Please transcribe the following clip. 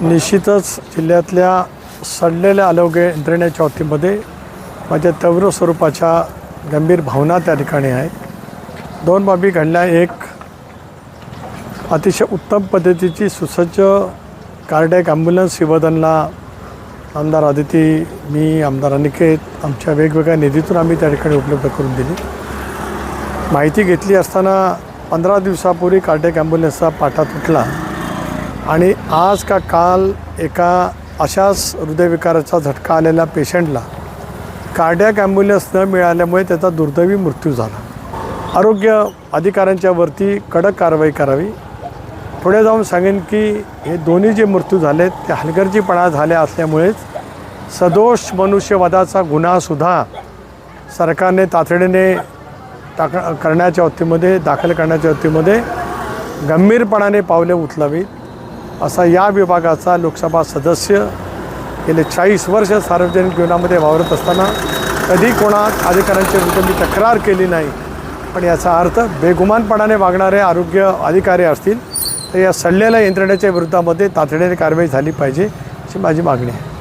निश्चितच जिल्ह्यातल्या सडलेल्या आरोग्य यंत्रणेच्या बाबतीमध्ये माझ्या तीव्र स्वरूपाच्या गंभीर भावना त्या ठिकाणी आहेत। दोन बाबी घडल्या। एक, अतिशय उत्तम पद्धतीची सुसज्ज कार्डियक ॲम्ब्युलन्स शिवधनला आमदार आदिती, मी, आमदार अनिकेत आमच्या वेगवेगळ्या निधीतून आम्ही त्या ठिकाणी उपलब्ध करून दिली। माहिती घेतली असताना 15 दिवसापूर्वी कार्डियक ॲम्ब्युलन्सचा पाटा तुटला आणि आज का काल एका अशाच हृदयविकाराचा झटका आलेल्या पेशंटला कार्डियक ॲम्ब्युलन्स न मिळाल्यामुळे त्याचा दुर्दैवी मृत्यू झाला। आरोग्य अधिकाऱ्यांच्या वरती कडक कारवाई करावी। पुढे जाऊन सांगेन की हे दोन्ही जे मृत्यू झालेत ते हलगर्जीपणा झाल्या असल्यामुळेच सदोष मनुष्यवधाचा गुन्हासुद्धा सरकारने तातडीने करण्याच्या बाबतीमध्ये, दाखल करण्याच्या बाबतीमध्ये गंभीरपणाने पावले उचलावीत असा या विभागाचा लोकसभा सदस्य गेले 40 वर्ष सार्वजनिक जीवनामध्ये वावरत असताना कधी कोणा अधिकाऱ्यांच्या विरुद्ध मी तक्रार केली नाही। पण याचा अर्थ बेगुमानपणाने वागणारे आरोग्य अधिकारी असतील तर या सडलेल्या यंत्रणेच्या विरोधामध्ये तातडीने कारवाई झाली पाहिजे अशी माझी मागणी आहे।